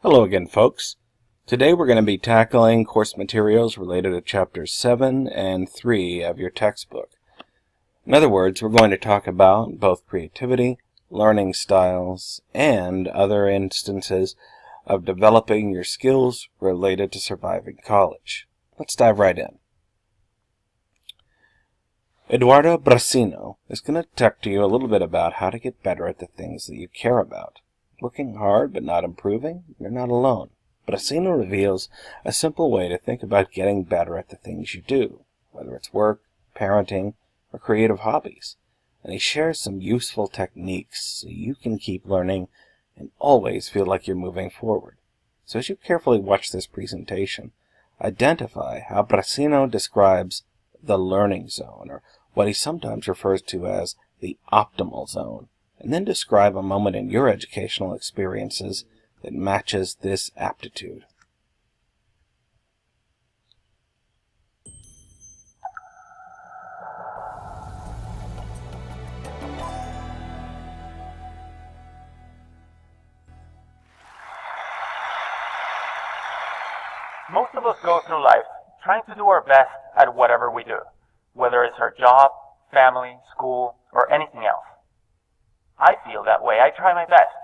Hello again, folks. Today we're going to be tackling course materials related to Chapters 7 and 3 of your textbook. In other words, we're going to talk about both creativity, learning styles, and other instances of developing your skills related to surviving college. Let's dive right in. Eduardo Brasino is going to talk to you a little bit about how to get better at the things that you care about. Working hard but not improving? You're not alone. Brasino reveals a simple way to think about getting better at the things you do, whether it's work, parenting, or creative hobbies. And he shares some useful techniques so you can keep learning and always feel like you're moving forward. So as you carefully watch this presentation, identify how Brasino describes the learning zone, or what he sometimes refers to as the optimal zone, and then describe a moment in your educational experiences that matches this aptitude. Most of us go through life trying to do our best at whatever we do, whether it's our job, family, school, or anything else. I feel that way. I try my best.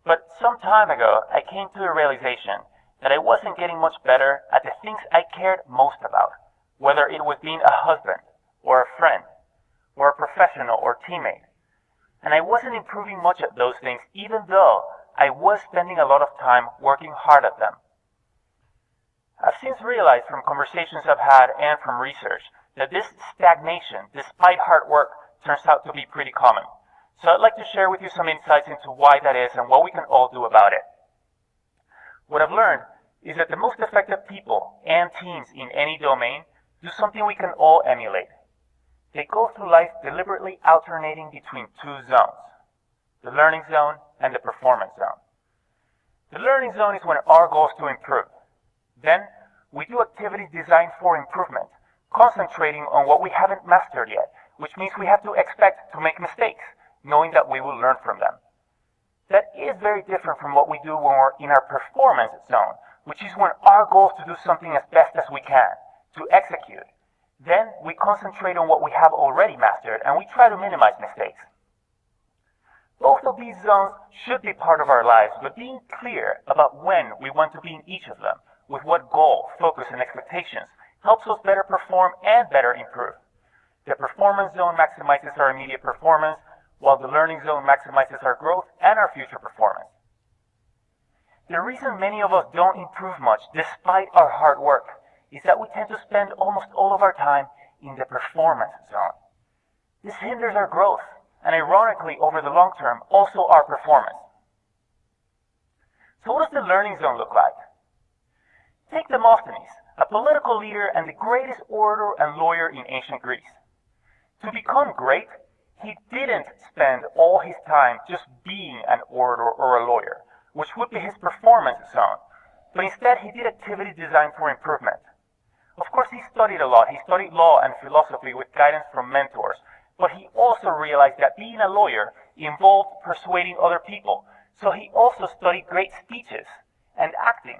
But some time ago, I came to the realization that I wasn't getting much better at the things I cared most about, whether it was being a husband, or a friend, or a professional or teammate. And I wasn't improving much at those things, even though I was spending a lot of time working hard at them. I've since realized from conversations I've had and from research that this stagnation, despite hard work, turns out to be pretty common. So I'd like to share with you some insights into why that is and what we can all do about it. What I've learned is that the most effective people and teams in any domain do something we can all emulate. They go through life deliberately alternating between two zones, the learning zone and the performance zone. The learning zone is when our goal is to improve. Then we do activities designed for improvement, concentrating on what we haven't mastered yet, which means we have to expect to make mistakes, knowing that we will learn from them. That is very different from what we do when we're in our performance zone, which is when our goal is to do something as best as we can, to execute. Then we concentrate on what we have already mastered and we try to minimize mistakes. Both of these zones should be part of our lives, but being clear about when we want to be in each of them, with what goal, focus, and expectations, helps us better perform and better improve. The performance zone maximizes our immediate performance, while the learning zone maximizes our growth and our future performance. The reason many of us don't improve much despite our hard work is that we tend to spend almost all of our time in the performance zone. This hinders our growth, and ironically, over the long term, also our performance. So what does the learning zone look like? Take Demosthenes, a political leader and the greatest orator and lawyer in ancient Greece. To become great, he didn't spend all his time just being an orator or a lawyer, which would be his performance zone, but instead he did activities designed for improvement. Of course, he studied a lot. He studied law and philosophy with guidance from mentors, but he also realized that being a lawyer involved persuading other people, so he also studied great speeches and acting.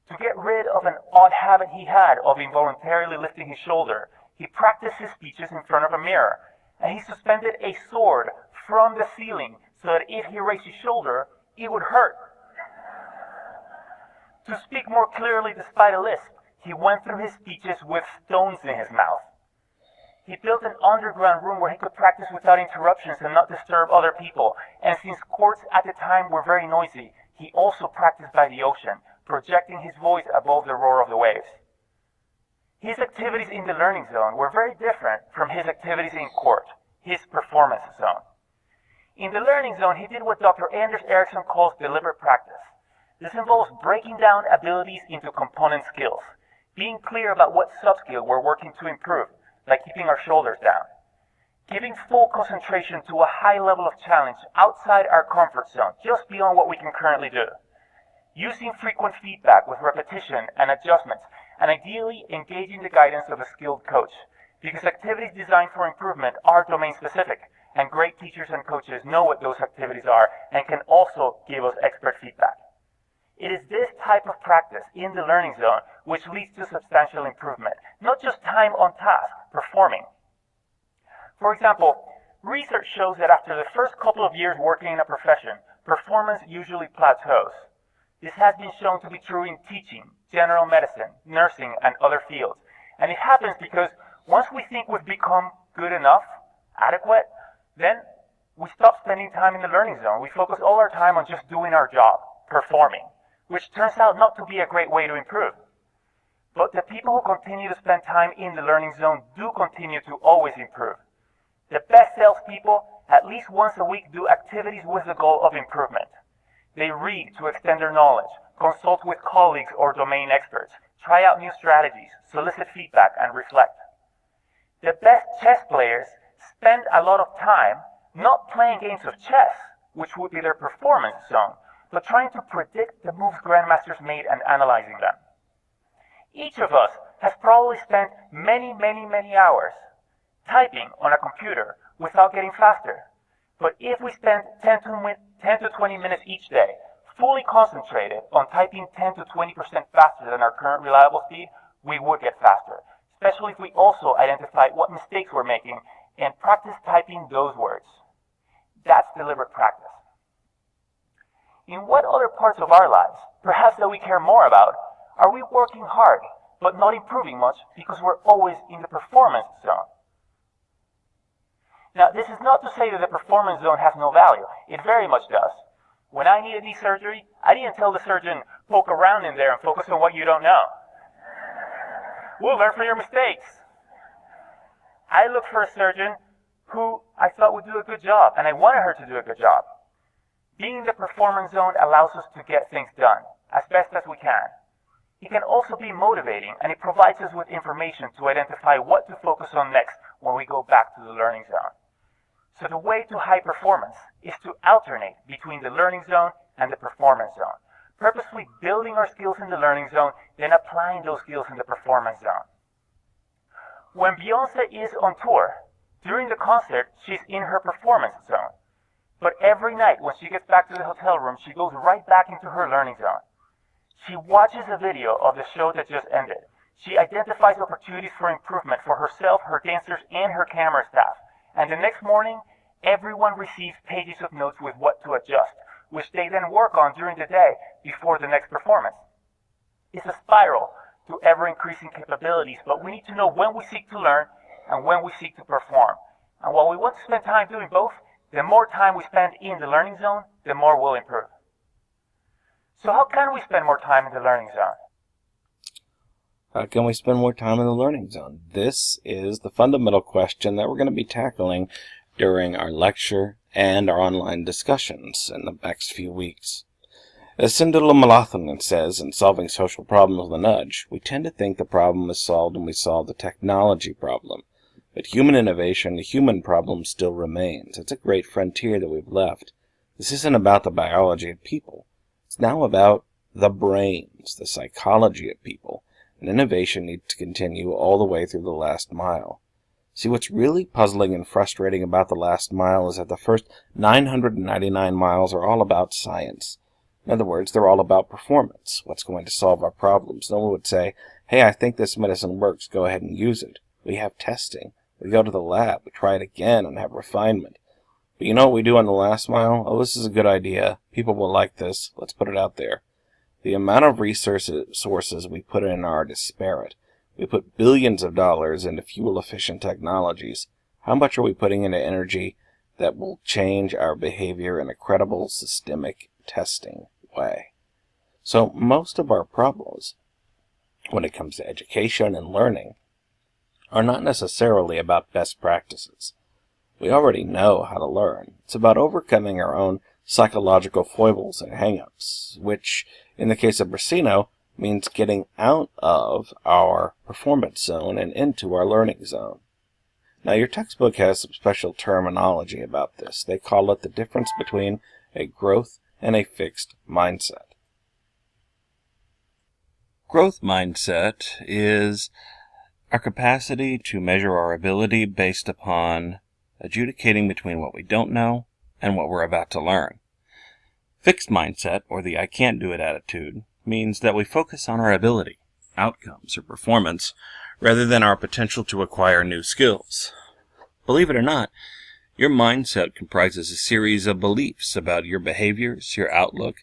To get rid of an odd habit he had of involuntarily lifting his shoulder, he practiced his speeches in front of a mirror, and he suspended a sword from the ceiling so that if he raised his shoulder, it would hurt. To speak more clearly despite a lisp, he went through his speeches with stones in his mouth. He built an underground room where he could practice without interruptions and not disturb other people, and since courts at the time were very noisy, he also practiced by the ocean, projecting his voice above the roar of the waves. His activities in the learning zone were very different from his activities in court, his performance zone. In the learning zone, he did what Dr. Anders Ericsson calls deliberate practice. This involves breaking down abilities into component skills, being clear about what sub-skill we're working to improve, like keeping our shoulders down, giving full concentration to a high level of challenge outside our comfort zone, just beyond what we can currently do, using frequent feedback with repetition and adjustments, and ideally engaging the guidance of a skilled coach, because activities designed for improvement are domain-specific, and great teachers and coaches know what those activities are and can also give us expert feedback. It is this type of practice in the learning zone which leads to substantial improvement, not just time on task, performing. For example, research shows that after the first couple of years working in a profession, performance usually plateaus. This has been shown to be true in teaching, general medicine, nursing, and other fields. And it happens because once we think we've become good enough, adequate, then we stop spending time in the learning zone. We focus all our time on just doing our job, performing, which turns out not to be a great way to improve. But the people who continue to spend time in the learning zone do continue to always improve. The best salespeople, at least once a week, do activities with the goal of improvement. They read to extend their knowledge, consult with colleagues or domain experts, try out new strategies, solicit feedback, and reflect. The best chess players spend a lot of time not playing games of chess, which would be their performance zone, but trying to predict the moves grandmasters made and analyzing them. Each of us has probably spent many hours typing on a computer without getting faster. But if we spend 10 to 20 minutes each day fully concentrated on typing 10 to 20% faster than our current reliable speed, we would get faster, especially if we also identify what mistakes we're making and practice typing those words. That's deliberate practice. In what other parts of our lives, perhaps that we care more about, are we working hard but not improving much because we're always in the performance zone? Now, this is not to say that the performance zone has no value. It very much does. When I needed knee surgery, I didn't tell the surgeon, poke around in there and focus on what you don't know. We'll learn from your mistakes. I looked for a surgeon who I thought would do a good job, and I wanted her to do a good job. Being in the performance zone allows us to get things done as best as we can. It can also be motivating, and it provides us with information to identify what to focus on next when we go back to the learning zone. So the way to high performance is to alternate between the learning zone and the performance zone, purposefully building our skills in the learning zone, then applying those skills in the performance zone. When Beyonce is on tour, during the concert, she's in her performance zone. But every night when she gets back to the hotel room, she goes right back into her learning zone. She watches a video of the show that just ended. She identifies opportunities for improvement for herself, her dancers, and her camera staff. And the next morning, everyone receives pages of notes with what to adjust, which they then work on during the day before the next performance. It's a spiral to ever-increasing capabilities, but we need to know when we seek to learn and when we seek to perform. And while we want to spend time doing both, the more time we spend in the learning zone, the more we'll improve. So how can we spend more time in the learning zone? How can we spend more time in the learning zone? This is the fundamental question that we're going to be tackling during our lecture and our online discussions in the next few weeks. As Sindula Malathanan says in Solving Social Problems with a Nudge, we tend to think the problem is solved when we solve the technology problem. But human innovation, the human problem, still remains. It's a great frontier that we've left. This isn't about the biology of people. It's now about the brains, the psychology of people. And innovation needs to continue all the way through the last mile. See, what's really puzzling and frustrating about the last mile is that the first 999 miles are all about science. In other words, they're all about performance, what's going to solve our problems. No one would say, hey, I think this medicine works, go ahead and use it. We have testing. We go to the lab, we try it again and have refinement. But you know what we do on the last mile? Oh, this is a good idea. People will like this. Let's put it out there. The amount of resources we put in are disparate. We put billions of dollars into fuel-efficient technologies. How much are we putting into energy that will change our behavior in a credible, systemic, testing way? So most of our problems, when it comes to education and learning, are not necessarily about best practices. We already know how to learn. It's about overcoming our own psychological foibles and hang-ups, which, in the case of Brasino, means getting out of our performance zone and into our learning zone. Now, your textbook has some special terminology about this. They call it the difference between a growth and a fixed mindset. Growth mindset is our capacity to measure our ability based upon adjudicating between what we don't know and what we're about to learn. Fixed mindset, or the I can't do it attitude, means that we focus on our ability, outcomes, or performance, rather than our potential to acquire new skills. Believe it or not, your mindset comprises a series of beliefs about your behaviors, your outlook,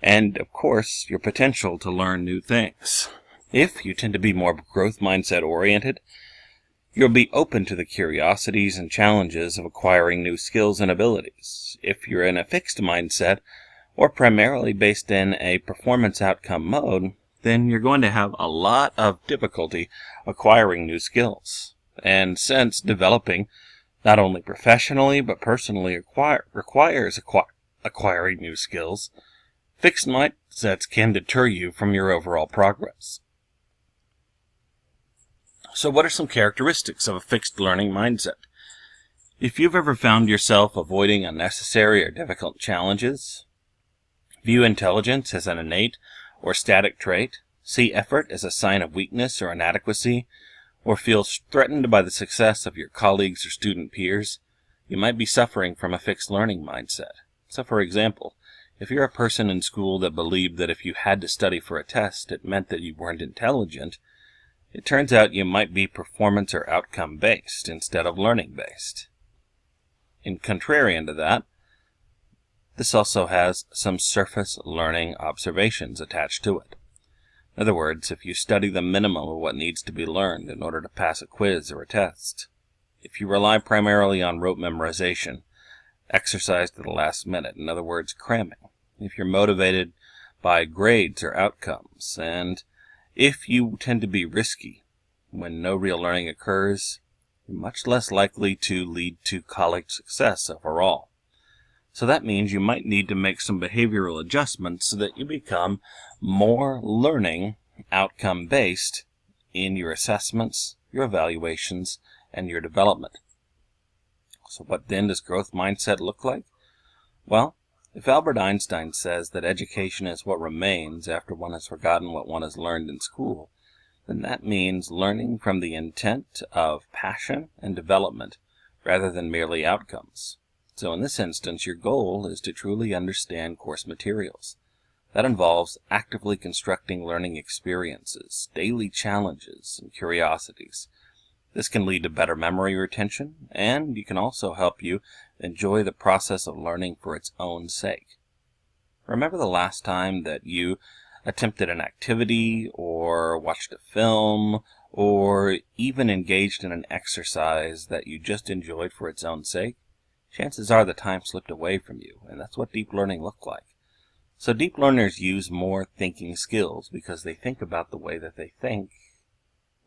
and, of course, your potential to learn new things. If you tend to be more growth mindset oriented, you'll be open to the curiosities and challenges of acquiring new skills and abilities. If you're in a fixed mindset, or primarily based in a performance outcome mode, then you're going to have a lot of difficulty acquiring new skills. And since developing not only professionally but personally requires acquiring new skills, fixed mindsets can deter you from your overall progress. So what are some characteristics of a fixed learning mindset? If you've ever found yourself avoiding unnecessary or difficult challenges, view intelligence as an innate or static trait, see effort as a sign of weakness or inadequacy, or feel threatened by the success of your colleagues or student peers, you might be suffering from a fixed learning mindset. So, for example, if you're a person in school that believed that if you had to study for a test, it meant that you weren't intelligent, it turns out you might be performance or outcome-based instead of learning-based. In contrarian to that, this also has some surface learning observations attached to it. In other words, if you study the minimum of what needs to be learned in order to pass a quiz or a test, if you rely primarily on rote memorization, exercise to the last minute, in other words, cramming, if you're motivated by grades or outcomes, and if you tend to be risky when no real learning occurs, you're much less likely to lead to college success overall. So that means you might need to make some behavioral adjustments so that you become more learning outcome-based in your assessments, your evaluations, and your development. So what then does growth mindset look like? Well, if Albert Einstein says that education is what remains after one has forgotten what one has learned in school, then that means learning from the intent of passion and development rather than merely outcomes. So in this instance, your goal is to truly understand course materials. That involves actively constructing learning experiences, daily challenges, and curiosities. This can lead to better memory retention, and it can also help you enjoy the process of learning for its own sake. Remember the last time that you attempted an activity, or watched a film, or even engaged in an exercise that you just enjoyed for its own sake? Chances are the time slipped away from you, and that's what deep learning looked like. So deep learners use more thinking skills because they think about the way that they think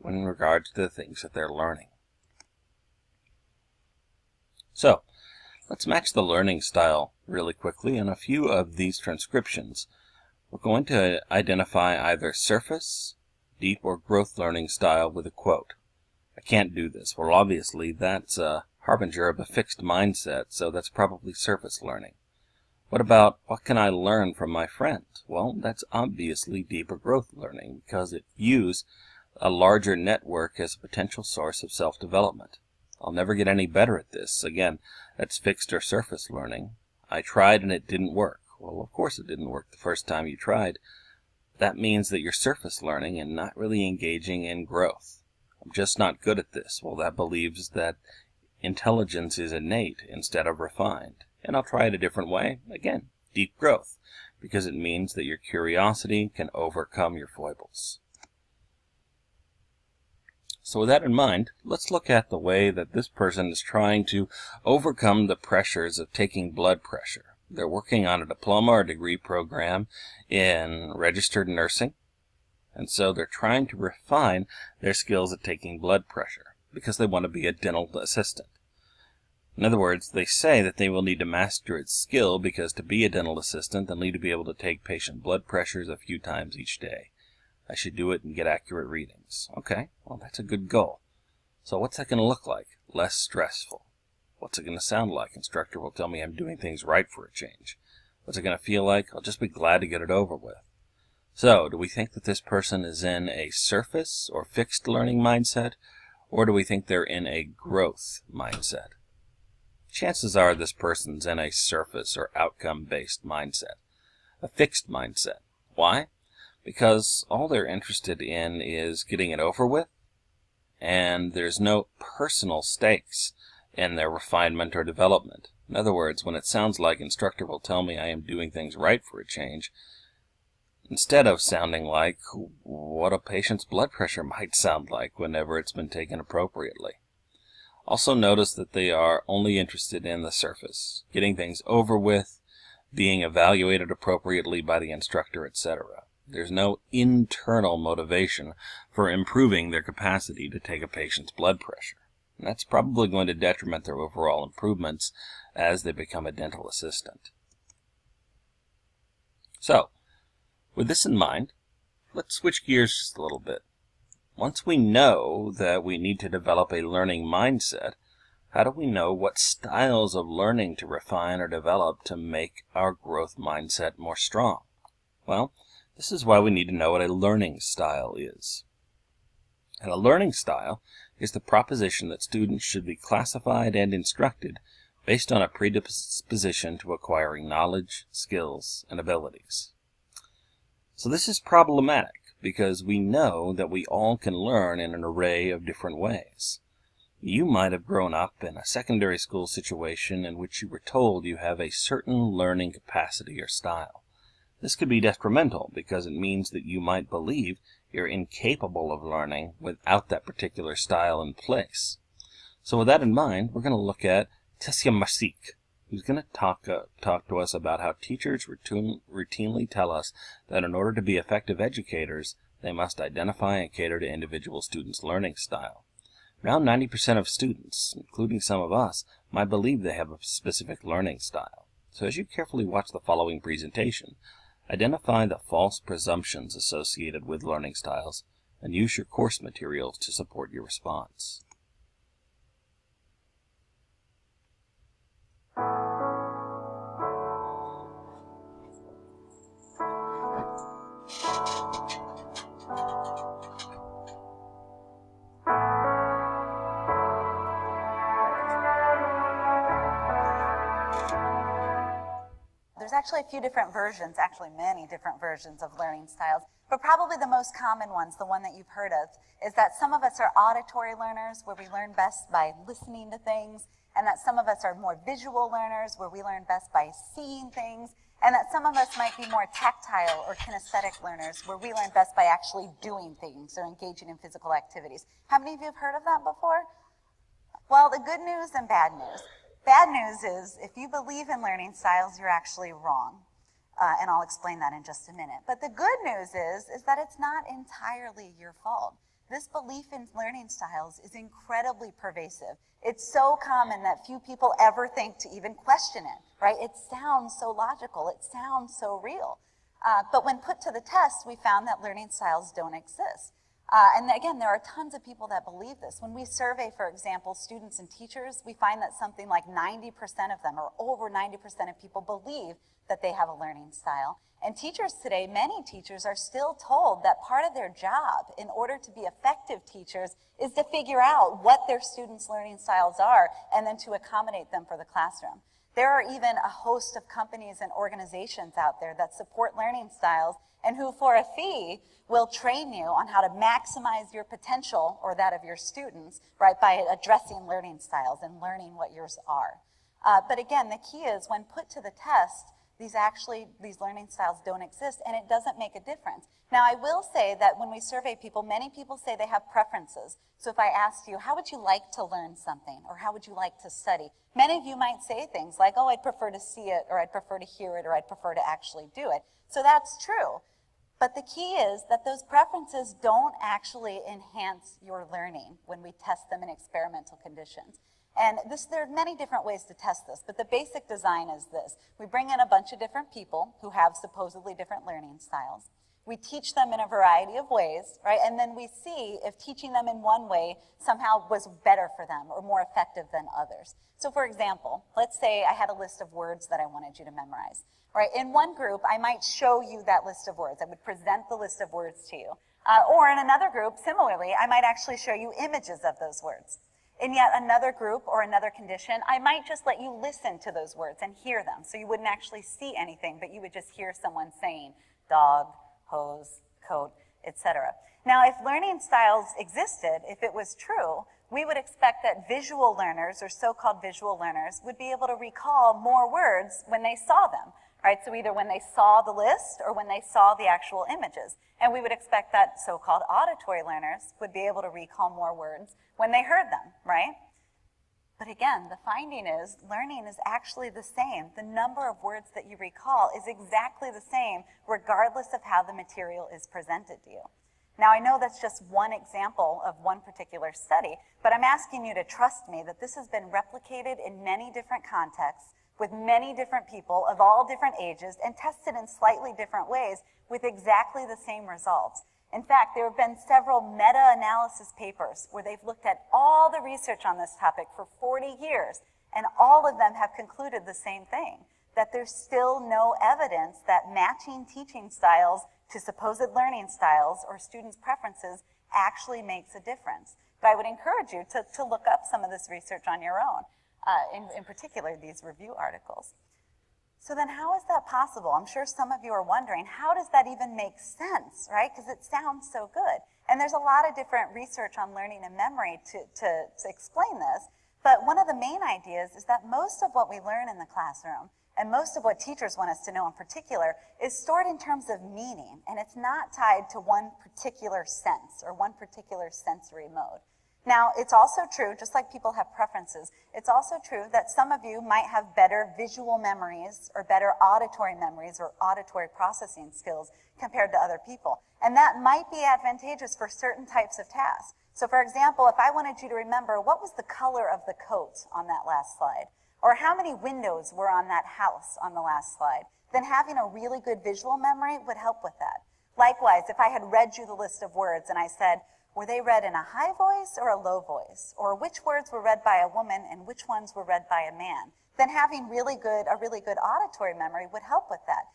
in regards to the things that they're learning. So, let's match the learning style really quickly in a few of these transcriptions. We're going to identify either surface, deep, or growth learning style with a quote. I can't do this. Well, obviously, that's a harbinger of a fixed mindset, so that's probably surface learning. What about, what can I learn from my friend? Well, that's obviously deeper growth learning because it views a larger network as a potential source of self-development. I'll never get any better at this. Again, that's fixed or surface learning. I tried and it didn't work. Well, of course it didn't work the first time you tried. That means that you're surface learning and not really engaging in growth. I'm just not good at this. Well, that believes that intelligence is innate instead of refined. And I'll try it a different way. Again, deep growth, because it means that your curiosity can overcome your foibles. So with that in mind, let's look at the way that this person is trying to overcome the pressures of taking blood pressure. They're working on a diploma or degree program in registered nursing, and so they're trying to refine their skills at taking blood pressure because they want to be a dental assistant. In other words, they say that they will need to master its skill because to be a dental assistant, they'll need to be able to take patient blood pressures a few times each day. I should do it and get accurate readings. Okay, well, that's a good goal. So what's that going to look like? Less stressful. What's it going to sound like? Instructor will tell me I'm doing things right for a change. What's it going to feel like? I'll just be glad to get it over with. So, do we think that this person is in a surface or fixed learning mindset, or do we think they're in a growth mindset? Chances are this person's in a surface or outcome-based mindset. a fixed mindset. Why? Because all they're interested in is getting it over with, and there's no personal stakes in their refinement or development. In other words, when it sounds like instructor will tell me I am doing things right for a change, instead of sounding like what a patient's blood pressure might sound like whenever it's been taken appropriately. Also notice that they are only interested in the surface, getting things over with, being evaluated appropriately by the instructor, etc. There's no internal motivation for improving their capacity to take a patient's blood pressure. And that's probably going to detriment their overall improvements as they become a dental assistant. So, with this in mind, let's switch gears just a little bit. Once we know that we need to develop a learning mindset, how do we know what styles of learning to refine or develop to make our growth mindset more strong? Well, this is why we need to know what a learning style is. And a learning style is the proposition that students should be classified and instructed based on a predisposition to acquiring knowledge, skills, and abilities. So this is problematic because we know that we all can learn in an array of different ways. You might have grown up in a secondary school situation in which you were told you have a certain learning capacity or style. This could be detrimental because it means that you might believe you're incapable of learning without that particular style in place. So with that in mind, we're going to look at Tessia Masik, who's going to talk to us about how teachers routinely tell us that in order to be effective educators, they must identify and cater to individual students' learning style. Around 90% of students, including some of us, might believe they have a specific learning style. So as you carefully watch the following presentation, identify the false presumptions associated with learning styles and use your course materials to support your response. There's actually a few different versions, actually many different versions of learning styles, but probably the most common ones, the one that you've heard of, is that some of us are auditory learners, where we learn best by listening to things, and that some of us are more visual learners, where we learn best by seeing things, and that some of us might be more tactile or kinesthetic learners, where we learn best by actually doing things or engaging in physical activities. How many of you have heard of that before? Well, the good news and bad news. Bad news is, if you believe in learning styles, you're actually wrong. And I'll explain that in just a minute. But the good news is that it's not entirely your fault. This belief in learning styles is incredibly pervasive. It's so common that few people ever think to even question it, right? It sounds so logical. It sounds so real. But when put to the test, we found that learning styles don't exist. And again, there are tons of people that believe this. When we survey, for example, students and teachers, we find that something like 90% of them, or over 90% of people, believe that they have a learning style. And teachers today, many teachers, are still told that part of their job, in order to be effective teachers, is to figure out what their students' learning styles are and then to accommodate them for the classroom. There are even a host of companies and organizations out there that support learning styles and who, for a fee, will train you on how to maximize your potential, or that of your students, right, by addressing learning styles and learning what yours are. But again, the key is, when put to the test, these learning styles don't exist, and it doesn't make a difference. Now, I will say that when we survey people, many people say they have preferences. So if I asked you, how would you like to learn something, or how would you like to study? Many of you might say things like, oh, I'd prefer to see it, or I'd prefer to hear it, or I'd prefer to actually do it. So that's true. But the key is that those preferences don't actually enhance your learning when we test them in experimental conditions. And there are many different ways to test this, but the basic design is this. We bring in a bunch of different people who have supposedly different learning styles. We teach them in a variety of ways, right? And then we see if teaching them in one way somehow was better for them or more effective than others. So for example, let's say I had a list of words that I wanted you to memorize, right? In one group, I might show you that list of words. I would present the list of words to you. Or in another group, similarly, I might actually show you images of those words. In yet another group or another condition, I might just let you listen to those words and hear them. So you wouldn't actually see anything, but you would just hear someone saying dog, hose, coat, etc. Now, if learning styles existed, if it was true, we would expect that visual learners, or so-called visual learners, would be able to recall more words when they saw them, right? So either when they saw the list or when they saw the actual images. And we would expect that so-called auditory learners would be able to recall more words when they heard them, right? But again, the finding is learning is actually the same. The number of words that you recall is exactly the same regardless of how the material is presented to you. Now, I know that's just one example of one particular study, but I'm asking you to trust me that this has been replicated in many different contexts with many different people of all different ages and tested in slightly different ways with exactly the same results. In fact, there have been several meta-analysis papers where they've looked at all the research on this topic for 40 years, and all of them have concluded the same thing, that there's still no evidence that matching teaching styles to supposed learning styles or students' preferences actually makes a difference. But I would encourage you to look up some of this research on your own, in particular these review articles. So then how is that possible? I'm sure some of you are wondering, how does that even make sense, right? Because it sounds so good. And there's a lot of different research on learning and memory to explain this. But one of the main ideas is that most of what we learn in the classroom, and most of what teachers want us to know in particular, is stored in terms of meaning. And it's not tied to one particular sense or one particular sensory mode. Now, it's also true, just like people have preferences, it's also true that some of you might have better visual memories or better auditory memories or auditory processing skills compared to other people. And that might be advantageous for certain types of tasks. So for example, if I wanted you to remember what was the color of the coat on that last slide, or how many windows were on that house on the last slide, then having a really good visual memory would help with that. Likewise, if I had read you the list of words and I said, were they read in a high voice or a low voice? Or which words were read by a woman and which ones were read by a man? Then having a really good auditory memory would help with that.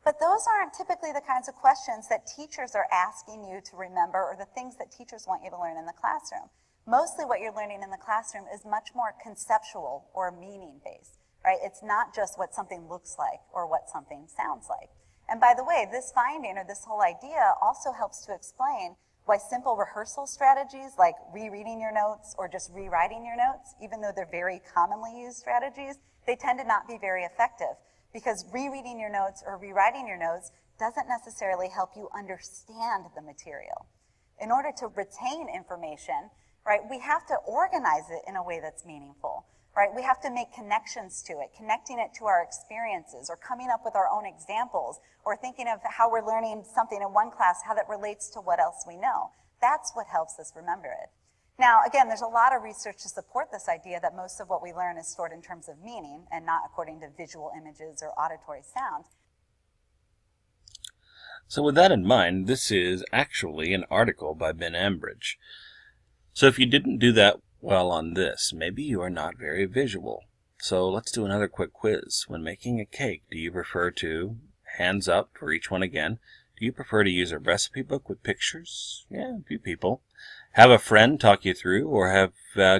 But those aren't typically the kinds of questions that teachers are asking you to remember or the things that teachers want you to learn in the classroom. Mostly what you're learning in the classroom is much more conceptual or meaning-based, right? It's not just what something looks like or what something sounds like. And by the way, this finding or this whole idea also helps to explain why simple rehearsal strategies like rereading your notes or just rewriting your notes, even though they're very commonly used strategies, they tend to not be very effective because rereading your notes or rewriting your notes doesn't necessarily help you understand the material. In order to retain information, right, we have to organize it in a way that's meaningful, right? We have to make connections to it, connecting it to our experiences or coming up with our own examples or thinking of how we're learning something in one class, how that relates to what else we know. That's what helps us remember it. Now, again, there's a lot of research to support this idea that most of what we learn is stored in terms of meaning and not according to visual images or auditory sound. So with that in mind, this is actually an article by Ben Ambridge. So if you didn't do that well on this, maybe you are not very visual. So let's do another quick quiz. When making a cake, do you prefer to, hands up for each one again, do you prefer to use a recipe book with pictures? Yeah, a few people. Have a friend talk you through, or have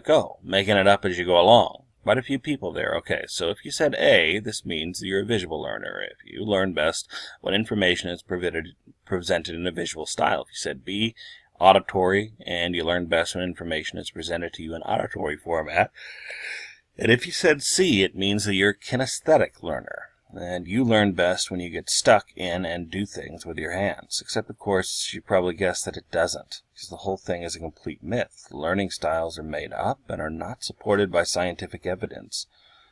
go, making it up as you go along? Quite a few people there. Okay, so if you said A, this means that you're a visual learner. If you learn best when information is presented in a visual style. If you said B, auditory, and you learn best when information is presented to you in auditory format. And if you said C, it means that you're a kinesthetic learner, and you learn best when you get stuck in and do things with your hands. Except, of course, you probably guessed that it doesn't, because the whole thing is a complete myth. Learning styles are made up and are not supported by scientific evidence.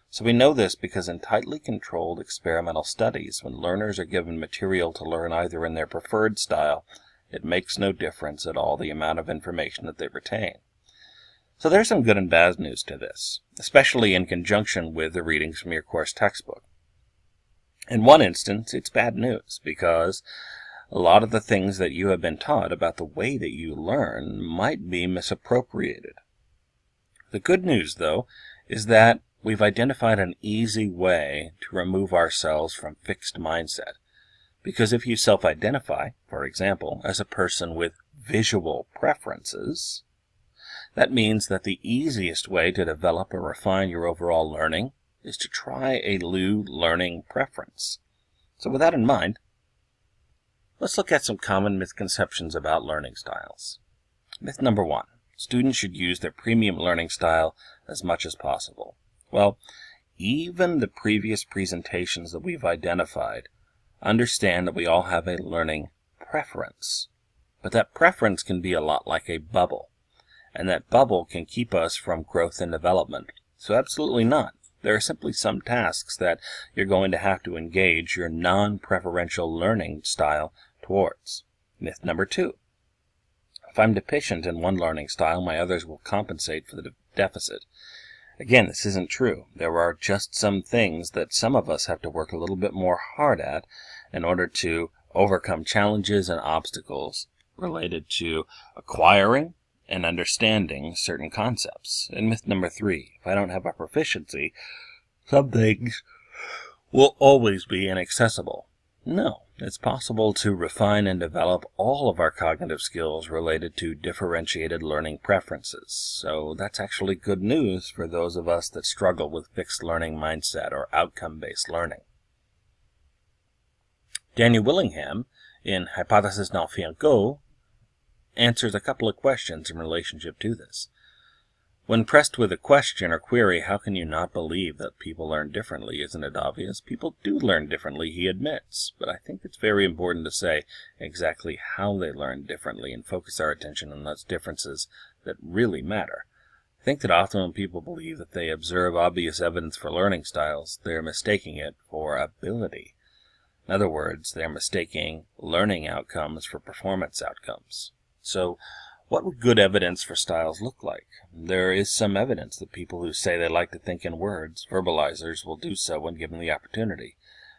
So we know this because in tightly controlled experimental studies, when learners are given material to learn either in their preferred style, it makes no difference at all the amount of information that they retain. So there's some good and bad news to this, especially in conjunction with the readings from your course textbook. In one instance, it's bad news because a lot of the things that you have been taught about the way that you learn might be misappropriated. The good news, though, is that we've identified an easy way to remove ourselves from fixed mindset. Because if you self-identify, for example, as a person with visual preferences, That means that the easiest way to develop or refine your overall learning is to try a new learning preference. So with that in mind, let's look at some common misconceptions about learning styles. Myth number 1. Students should use their premium learning style as much as possible. Well, even the previous presentations that we've identified understand that we all have a learning preference. But that preference can be a lot like a bubble, and that bubble can keep us from growth and development. So absolutely not. There are simply some tasks that you're going to have to engage your non-preferential learning style towards. Myth number 2. If I'm deficient in one learning style, my others will compensate for the deficit. Again, this isn't true. There are just some things that some of us have to work a little bit more hard at in order to overcome challenges and obstacles related to acquiring and understanding certain concepts. And myth number 3, if I don't have a proficiency, some things will always be inaccessible. No, it's possible to refine and develop all of our cognitive skills related to differentiated learning preferences. So that's actually good news for those of us that struggle with fixed learning mindset or outcome-based learning. Daniel Willingham, in Hypothesis non-fiable, answers a couple of questions in relationship to this. When pressed with a question or query, how can you not believe that people learn differently? Isn't it obvious? People do learn differently, he admits, but I think it's very important to say exactly how they learn differently and focus our attention on those differences that really matter. I think that often when people believe that they observe obvious evidence for learning styles, they're mistaking it for ability. In other words, they're mistaking learning outcomes for performance outcomes. So, what would good evidence for styles look like? There is some evidence that people who say they like to think in words, verbalizers, will do so when given the opportunity.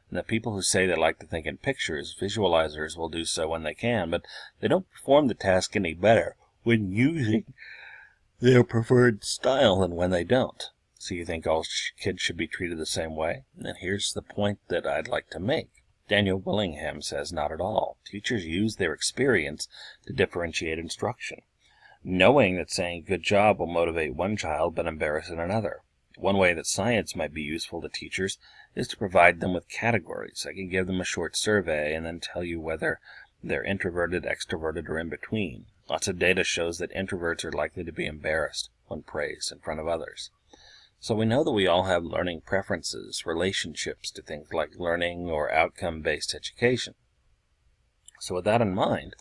And that people who say they like to think in pictures, visualizers, will do so when they can, but they don't perform the task any better when using their preferred style than when they don't. So you think all kids should be treated the same way? And here's the point that I'd like to make. Daniel Willingham says not at all. Teachers use their experience to differentiate instruction, knowing that saying good job will motivate one child but embarrass another. One way that science might be useful to teachers is to provide them with categories. I can give them a short survey and then tell you whether they're introverted, extroverted, or in between. Lots of data shows that introverts are likely to be embarrassed when praised in front of others. So we know that we all have learning preferences, relationships to things like learning or outcome-based education. So with that in mind,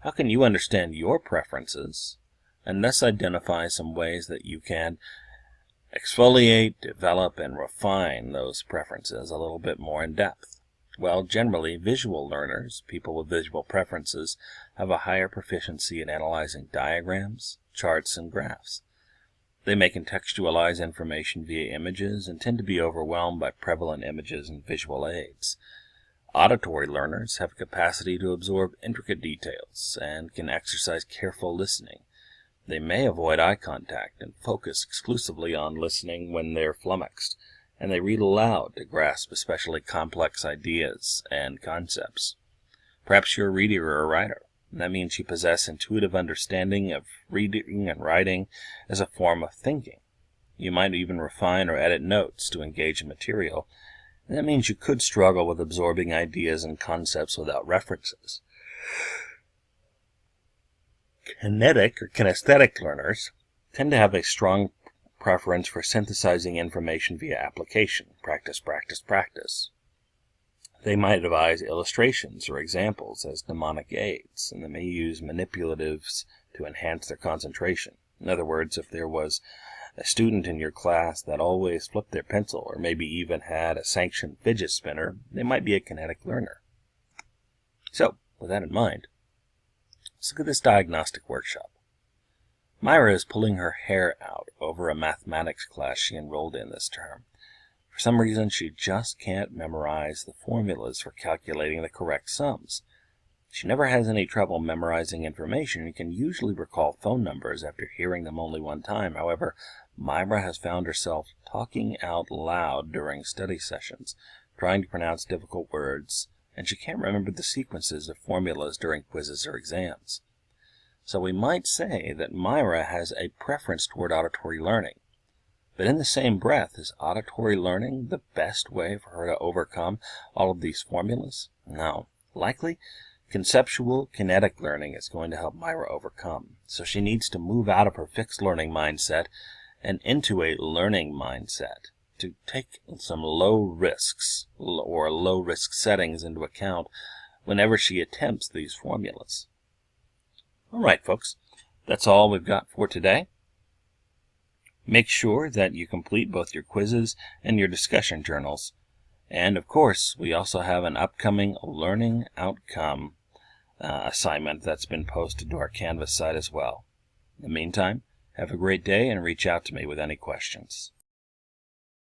how can you understand your preferences and thus identify some ways that you can exfoliate, develop, and refine those preferences a little bit more in depth? Well, generally, visual learners, people with visual preferences, have a higher proficiency in analyzing diagrams, charts, and graphs. They may contextualize information via images and tend to be overwhelmed by prevalent images and visual aids. Auditory learners have a capacity to absorb intricate details and can exercise careful listening. They may avoid eye contact and focus exclusively on listening when they're flummoxed, and they read aloud to grasp especially complex ideas and concepts. Perhaps you're a reader or a writer. That means you possess intuitive understanding of reading and writing as a form of thinking. You might even refine or edit notes to engage in material. And that means you could struggle with absorbing ideas and concepts without references. Kinetic or kinesthetic learners tend to have a strong preference for synthesizing information via application. Practice, practice, practice. They might devise illustrations or examples as mnemonic aids, and they may use manipulatives to enhance their concentration. In other words, if there was a student in your class that always flipped their pencil or maybe even had a sanctioned fidget spinner, they might be a kinetic learner. So, with that in mind, let's look at this diagnostic workshop. Myra is pulling her hair out over a mathematics class she enrolled in this term. For some reason, she just can't memorize the formulas for calculating the correct sums. She never has any trouble memorizing information and can usually recall phone numbers after hearing them only one time. However, Myra has found herself talking out loud during study sessions, trying to pronounce difficult words, and she can't remember the sequences of formulas during quizzes or exams. So we might say that Myra has a preference toward auditory learning. But in the same breath, is auditory learning the best way for her to overcome all of these formulas? No. Likely, conceptual kinetic learning is going to help Myra overcome. So she needs to move out of her fixed learning mindset and into a learning mindset, to take some low risks or low risk settings into account whenever she attempts these formulas. All right, folks, that's all we've got for today. Make sure that you complete both your quizzes and your discussion journals. And, of course, we also have an upcoming learning outcome assignment that's been posted to our Canvas site as well. In the meantime, have a great day and reach out to me with any questions.